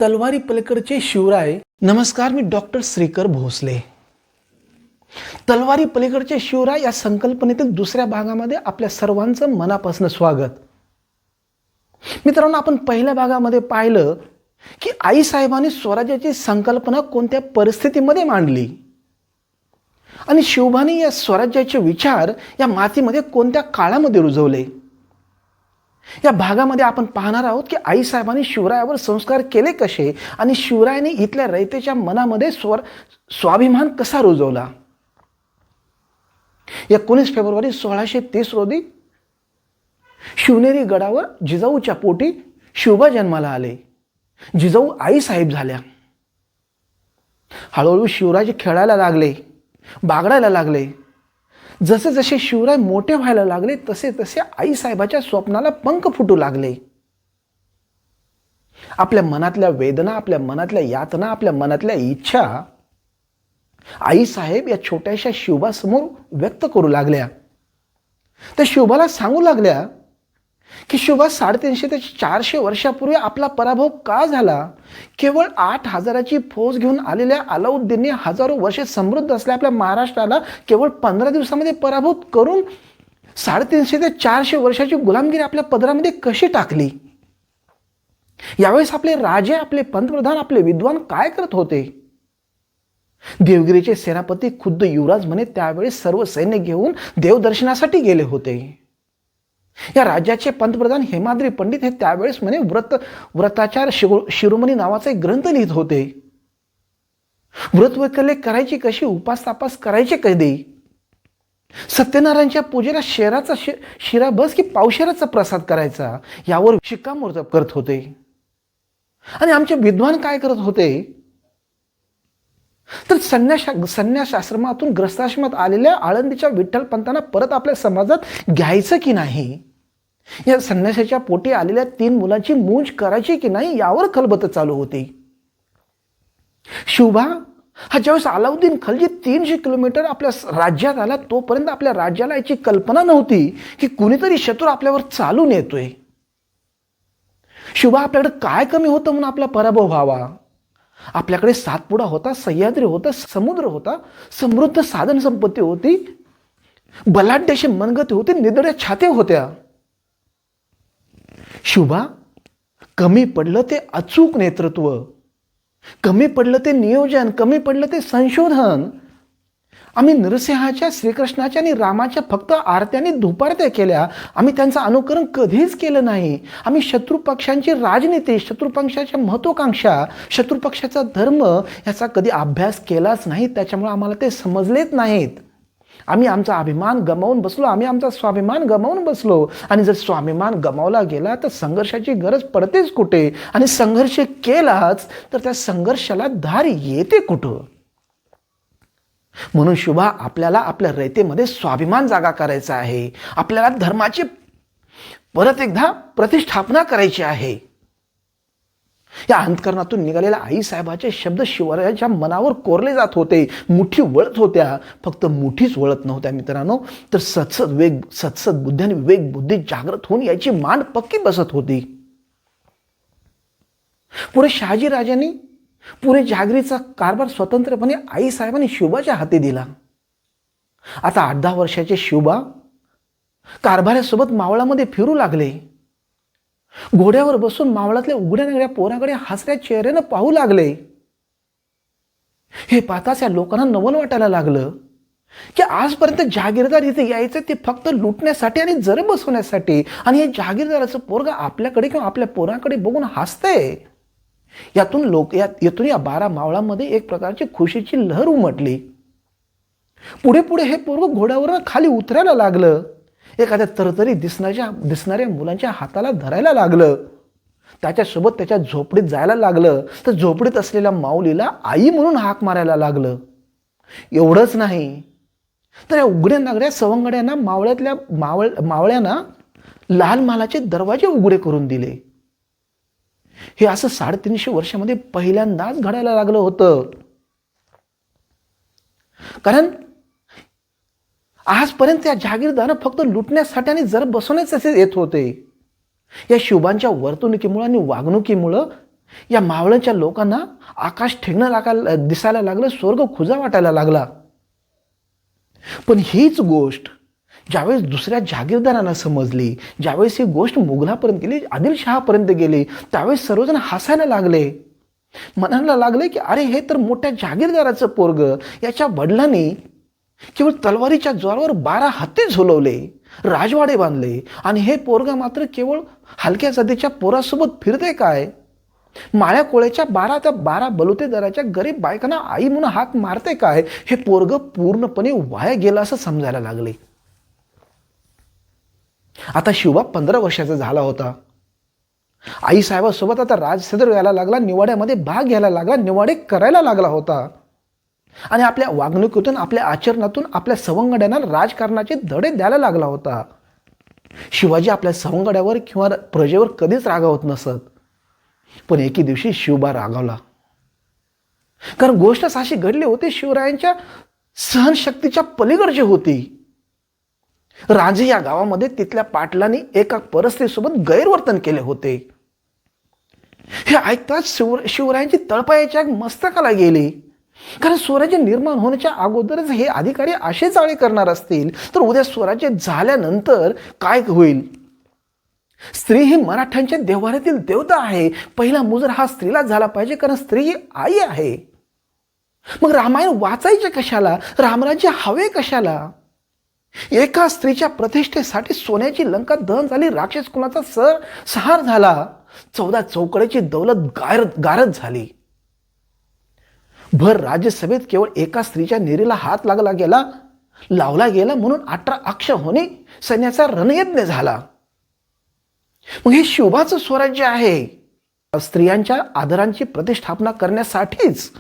तलवारी पलीकडचे शिवराय. नमस्कार, मी डॉक्टर श्रीकर भोसले. तलवारी पलीकडचे शिवराय या संकल्पनेतील दुसऱ्या भागामध्ये आपल्या सर्वांचं मनापासून स्वागत. मित्रांनो, आपण पहिल्या भागामध्ये पाहिलं की आईसाहेबांनी स्वराज्याची संकल्पना कोणत्या परिस्थितीमध्ये मांडली आणि शिवबांनी या स्वराज्याचे विचार या मातीमध्ये कोणत्या काळामध्ये रुजवले. या भागामध्ये आपण पाहणार आहोत की आईसाहेबांनी शिवरायावर संस्कार केले कसे आणि शिवरायांनी इथल्या रयतेच्या मनामध्ये स्वाभिमान कसा रुजवला. 19 फेब्रुवारी 1630 रोजी शिवनेरी गडावर जिजाऊच्या पोटी शिवबा जन्माला आले. जिजाऊ आईसाहेब झाल्या. हळूहळू शिवराज खेळायला लागले, बागडायला लागले. जसे जसे शिवराय मोठे व्हायला लागले तसे तसे आईसाहेबाच्या स्वप्नाला पंख फुटू लागले. आपल्या मनातल्या वेदना, आपल्या मनातल्या यातना, आपल्या मनातल्या इच्छा आईसाहेब या छोट्याशा शिवबासमोर व्यक्त करू लागल्या. त्या शिवबाला सांगू लागल्या की शिवबा, 350 ते 400 वर्षापूर्वी आपला पराभव का झाला? केवळ 8,000ची फौज घेऊन आलेल्या अलाउद्दीनने हजारो वर्षे समृद्ध असल्या आपल्या महाराष्ट्राला केवळ 15 दिवसामध्ये पराभूत करून 350 ते 400 वर्षाची गुलामगिरी आपल्या पदरामध्ये कशी टाकली? यावेळेस आपले राजे, आपले पंतप्रधान, आपले विद्वान काय करत होते? देवगिरीचे सेनापती खुद्द युवराज म्हणे त्यावेळेस सर्व सैन्य घेऊन देवदर्शनासाठी गेले होते. या राज्याचे पंतप्रधान हेमाद्री पंडित हे त्यावेळेस म्हणे व्रताचार शिरोमणी नावाचा एक ग्रंथ लिहित होते. व्रत वैकल्य करायची कशी, उपास तापास करायचे कधी, सत्यनारायणच्या पूजेला शेराचा शिरा बस की पावशेराचा प्रसाद करायचा, यावर शिक्कामोर्तब करत होते. आणि आमचे विद्वान काय करत होते तर संन्यास आश्रमातून ग्रस्ताश्रमात आलेल्या आळंदीच्या विठ्ठलपंतांना परत आपल्या समाजात घ्यायचं की नाही, या संन्यासाच्या पोटी आलेल्या 3 मुलांची मूंज करायची की नाही, यावर खलबत चालू होती. शिवबा हा ज्यावेळेस अलाउद्दीन खलजी 300 किलोमीटर आपल्या राज्यात आला तोपर्यंत आपल्या राज्याला याची कल्पना नव्हती की कुणीतरी शत्रू आपल्यावर चालून येतोय. शिवबा, आपल्याकडे काय कमी होतं म्हणून आपला पराभव व्हावा? आपल्याकडे सातपुडा होता, सह्याद्री होता, समुद्र होता, समृद्ध साधन संपत्ती होती, बलाढ्य अशी मनगती होती, निदड्या छात्या होत्या. शिवबा, कमी पडलं ते अचूक नेतृत्व, कमी पडलं ते नियोजन, कमी पडलं ते संशोधन. आम्ही नरसिंहाच्या, श्रीकृष्णाच्या आणि रामाच्या फक्त आरत्याने धुपारत्या केल्या. आम्ही त्यांचं अनुकरण कधीच केलं नाही. आम्ही शत्रुपक्षांची राजनीती, शत्रुपक्षाच्या महत्वाकांक्षा, शत्रुपक्षाचा धर्म याचा कधी अभ्यास केलाच नाही. त्याच्यामुळे आम्हाला ते समजलेच नाहीत. आम्ही आमचा अभिमान गमावून बसलो, आम्ही आमचा स्वाभिमान गमावून बसलो. आणि जर स्वाभिमान गमावला गेला तर संघर्षाची गरज पडतेच कुठे, आणि संघर्ष केलाच तर त्या संघर्षाला धार येते कुठं? म्हणून शुभा, आपल्याला आपल्या रयतेमध्ये स्वाभिमान जागा करायचा आहे. आपल्याला धर्माची परत एकदा प्रतिष्ठापना करायची आहे. या अंतकरणातून निघालेल्या आईसाहेबाचे शब्द शिवरायांच्या मनावर कोरले जात होते. मुठी वळत होत्या. फक्त मुठीच वळत नव्हत्या मित्रांनो, तर सत्सद बुद्धी आणि विवेक बुद्धी जागृत होऊन याची मांड पक्की बसत होती. पुढे शहाजीराजांनी पुरे जहागिरीचा कारभार स्वतंत्रपणे आईसाहेबांनी शिवबाच्या हाती दिला. आता 8-10 वर्षाचे शिवबा कारभारासोबत मावळामध्ये फिरू लागले. घोड्यावर बसून मावळातल्या उघड्या निगड्या पोराकडे हसऱ्या चेहऱ्यानं पाहू लागले. हे पाहताच या लोकांना नवल वाटायला लागलं की आजपर्यंत जहागीरदार इथे यायचे ते फक्त लुटण्यासाठी आणि जर बसवण्यासाठी, आणि हे जहागीरदाराचं पोरगा आपल्याकडे किंवा आपल्या पोराकडे बघून हसतंय. यातून या 12 मावळामध्ये एक प्रकारची खुशीची लहर उमटली. पुढे पुढे हे पोरग घोड्यावर खाली उतरायला लागलं. एखाद्या तरतरी दिसणाऱ्या मुलांच्या हाताला धरायला लागलं. त्याच्यासोबत त्याच्या झोपडीत जायला लागलं. तर झोपडीत असलेल्या माऊलीला आई म्हणून हाक मारायला लागलं. एवढंच नाही तर या उघड्या नागड्या सवंगड्यांना मावळ्यांना लाल महालाचे दरवाजे उघडे करून दिले. हे असं 350 वर्षामध्ये पहिल्यांदाच घडायला लागलं होतं. कारण आजपर्यंत या जहागीरदार फक्त लुटण्यासाठी आणि जर बसवण्यासाठी येत होते. या शिवबांच्या वर्तणुकीमुळे आणि वागणुकीमुळे या मावळ्यांच्या लोकांना आकाश ठेंगणं दिसायला लागलं, स्वर्ग खुजा वाटायला लागला. पण हीच गोष्ट ज्यावेळेस दुसऱ्या जागीरदारांना समजली, ज्यावेळेस ही गोष्ट मुघलापर्यंत गेली, आदिलशहापर्यंत गेली, त्यावेळेस सर्वजण हसायला लागले. म्हणायला लागले की अरे हे तर मोठ्या जागीरदाराचं पोरग, याच्या वडिलांनी केवळ तलवारीच्या जोरावर 12 हत्ती झुलवले, राजवाडे बांधले, आणि हे पोरग मात्र केवळ हलक्या जातीच्या पोरासोबत फिरते काय? माळ्या कोळ्याच्या 12 बलुतेदाराच्या गरीब बायकांना आई म्हणून हाक मारते काय? हे पोरग पूर्णपणे वाया गेलं असं समजायला लागले. आता शिवबा 15 वर्षाचा झाला होता. आई साहेबासोबत आता राजसदर यायला लागला, निवाड्यामध्ये भाग घ्यायला लागला, निवाडे करायला लागला होता. आणि आपल्या वागणुकीतून, आपल्या आचरणातून आपल्या सवंगड्यांना राजकारणाचे धडे द्यायला लागला होता. शिवाजी आपल्या सवंगड्यावर किंवा प्रजेवर कधीच रागावत नसत. पण एके दिवशी शिवबा रागावला. कारण गोष्टच अशी घडली होती, शिवरायांच्या सहनशक्तीच्या पलीकडची होती. राजे या गावामध्ये तिथल्या पाटलांनी एका परस्त्रीसोबत गैरवर्तन केले होते. हे ऐकताच शिवरायांची तळपायाच्या मस्तकाला गेली. कारण स्वराज्य निर्माण होण्याच्या अगोदरच हे अधिकारी असे चाळे करणार असतील तर उद्या स्वराज्य झाल्यानंतर काय होईल? स्त्री ही मराठ्यांच्या देव्हाऱ्यातील देवता आहे. पहिला मुजरा हा स्त्रीला झाला पाहिजे, कारण स्त्री ही आई आहे. मग रामायण वाचायचे कशाला? रामराज्य हवे कशाला? एका स्त्रीच्या प्रतिष्ठेसाठी सोन्याची लंका दहन झाली, राक्षस कुलाचा संहार झाला, 14 चौकड्याची दौलत गारद झाली. भर राज्यसभेत केवळ एका स्त्रीच्या निरीला हात लावला गेला म्हणून 18 अक्ष होणे सैन्याचा रणयज्ञ झाला. मग हे शिवबाचं स्वराज्य आहे. स्त्रियांच्या आदरांची प्रतिष्ठापना करण्यासाठीच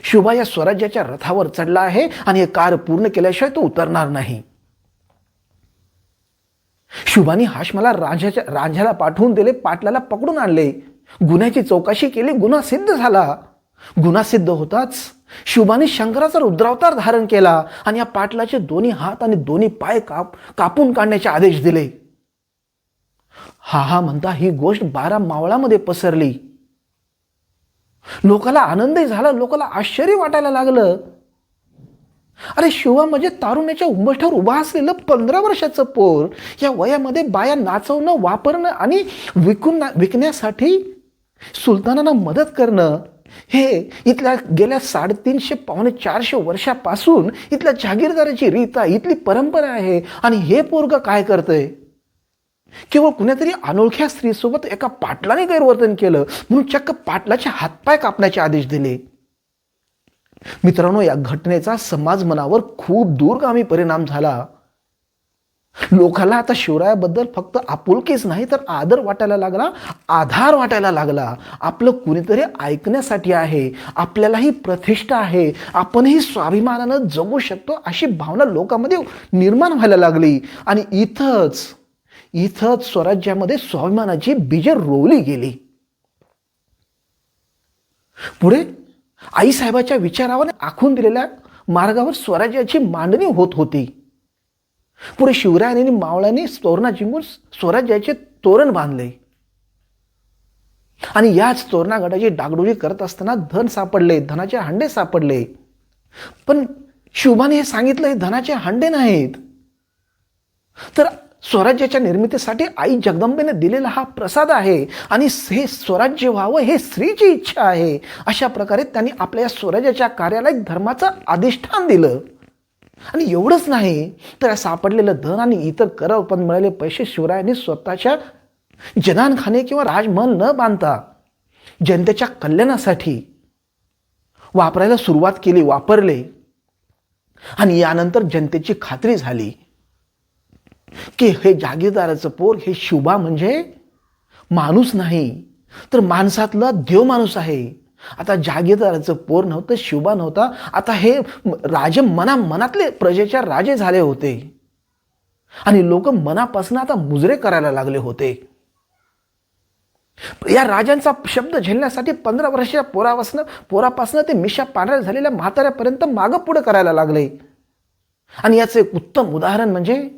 शिवबा या स्वराज्याच्या रथावर चढला आहे आणि हे कार्य पूर्ण केल्याशिवाय तो उतरणार नाही. शिवबानी हाशमाला रांझ्याला पाठवून दिले, पाटलाला पकडून आणले, गुन्ह्याची चौकशी केली, गुन्हा सिद्ध झाला. गुन्हा सिद्ध होताच शिवबानी शंकराचा रुद्रावतार धारण केला आणि या पाटलाचे दोन्ही हात आणि दोन्ही पाय कापून काढण्याचे आदेश दिले. हा म्हणता ही गोष्ट 12 मावळामध्ये पसरली. लोकाला आनंदही झाला, लोकाला आश्चर्य वाटायला लागलं. अरे शिवबा म्हणजे तारुण्याच्या उंबरठ्यावर उभा असलेलं 15 वर्षाचं पोर, या वयामध्ये बाया नाचवणं, वापरणं आणि विकण्यासाठी सुलतानांना मदत करणं, हे इथल्या गेल्या 350 पावणे 400 वर्षापासून इथल्या जागीरदाराची रीत आहे, इथली परंपरा आहे. आणि हे पोरग काय करतंय? केवळ कुणीतरी अनोळख्या स्त्रीसोबत एका पाटलाने गैरवर्तन केलं म्हणून चक्क पाटलाचे हातपाय कापण्याचे आदेश दिले. मित्रांनो, या घटनेचा समाज मनावर खूप दूरगामी परिणाम झाला. लोकांना आता शिवरायाबद्दल फक्त आपुलकीच नाही तर आदर वाटायला लागला, आधार वाटायला लागला. आपलं कुणीतरी ऐकण्यासाठी आहे, आपल्यालाही प्रतिष्ठा आहे, आपणही स्वाभिमानानं जगू शकतो अशी भावना लोकांमध्ये निर्माण व्हायला लागली. आणि इथंच स्वराज्यामध्ये स्वाभिमानाची बीजे रोवली गेली. पुढे आईसाहेबाच्या विचारावर आखून दिलेल्या मार्गावर स्वराज्याची मांडणी होत होती. पुढे शिवरायांनी मावळ्यांनी तोरणा जिंकून स्वराज्याचे तोरण बांधले आणि याच तोरणागडाची डागडुजी करत असताना धन सापडले, धनाचे हंडे सापडले. पण शिवबाने हे सांगितलं हे धनाचे हंडे नाहीत, तर स्वराज्याच्या निर्मितीसाठी आई जगदंबेने दिलेला हा प्रसाद आहे आणि हे स्वराज्य व्हावं हे स्त्रीची इच्छा आहे. अशा प्रकारे त्यांनी आपल्या या स्वराज्याच्या कार्याला एक धर्माचं अधिष्ठान दिलं. आणि एवढंच नाही तर सापडलेलं धन आणि इतर कर उत्पन्न मिळालेले पैसे शिवरायांनी स्वतःच्या जनानखाने किंवा राजमहल न बांधता जनतेच्या कल्याणासाठी वापरायला सुरुवात केली, वापरले. आणि यानंतर जनतेची खात्री झाली की हे जागीरदाराचं पोर, हे शिवबा म्हणजे माणूस नाही तर माणसातला देव माणूस आहे. आता जागीरदाराचं पोर नव्हतं, शिवबा नव्हता, आता हे राजे मनातले प्रजेच्या राजे झाले होते आणि लोक मनापासून आता मुजरे करायला लागले होते. या राजांचा शब्द झेलण्यासाठी 15 वर्षाच्या पोरापासून ते मिशा पांढऱ्या झालेल्या म्हाताऱ्यापर्यंत मागं पुढे करायला लागले. आणि याचं एक उत्तम उदाहरण म्हणजे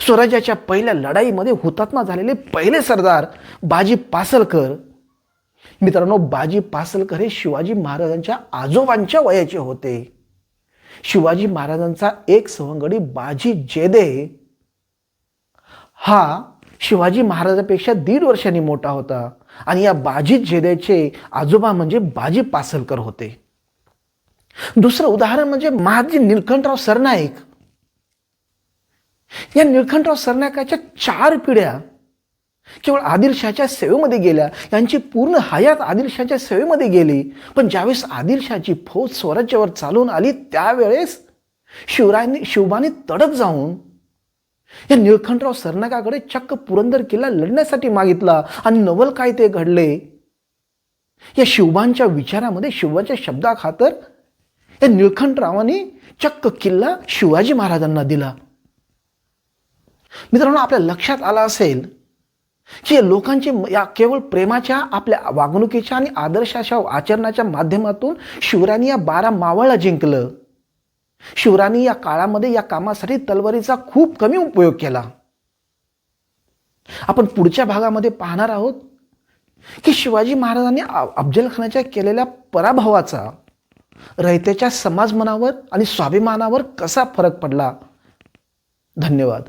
स्वराज्याच्या पहिल्या लढाईमध्ये हुतात्मा झालेले पहिले सरदार बाजी पासलकर. मित्रांनो, बाजी पासलकर हे शिवाजी महाराजांच्या आजोबांच्या वयाचे होते. शिवाजी महाराजांचा एक सवंगडी बाजी जेदे हा शिवाजी महाराजांपेक्षा 1.5 वर्षांनी मोठा होता आणि या बाजी जेदेचे आजोबा म्हणजे बाजी पासलकर होते. दुसरं उदाहरण म्हणजे महादजी निळकंठराव सरनाईक. या निळकंठराव सरनाईकाच्या 4 पिढ्या केवळ आदिलशहाच्या सेवेमध्ये गेल्या. यांची पूर्ण हयात आदिलशहाच्या सेवेमध्ये गेली. पण ज्यावेळेस आदिलशहाची फौज स्वराज्यावर चालून आली त्यावेळेस शिवबाने तडक जाऊन या निळकंठराव सरनाईकाकडे चक्क पुरंदर किल्ला लढण्यासाठी मागितला. आणि नवल काय ते घडले या शिवबांच्या विचारामध्ये, शिवबांच्या शब्दाखातर या निळकंठरावांनी चक्क किल्ला शिवाजी महाराजांना दिला. मित्रांनो, आपल्या लक्षात आलं असेल की लोकांचे या केवळ प्रेमाच्या, आपल्या वागणुकीच्या आणि आदर्शाच्या आचरणाच्या माध्यमातून शिवरायांनी या 12 मावळला जिंकलं. शिवरायांनी या काळामध्ये या कामासाठी तलवारीचा खूप कमी उपयोग केला. आपण पुढच्या भागामध्ये पाहणार आहोत की शिवाजी महाराजांनी अफजलखानाच्या केलेल्या पराभवाचा रयतेच्या समाजमनावर आणि स्वाभिमानावर कसा फरक पडला. धन्यवाद.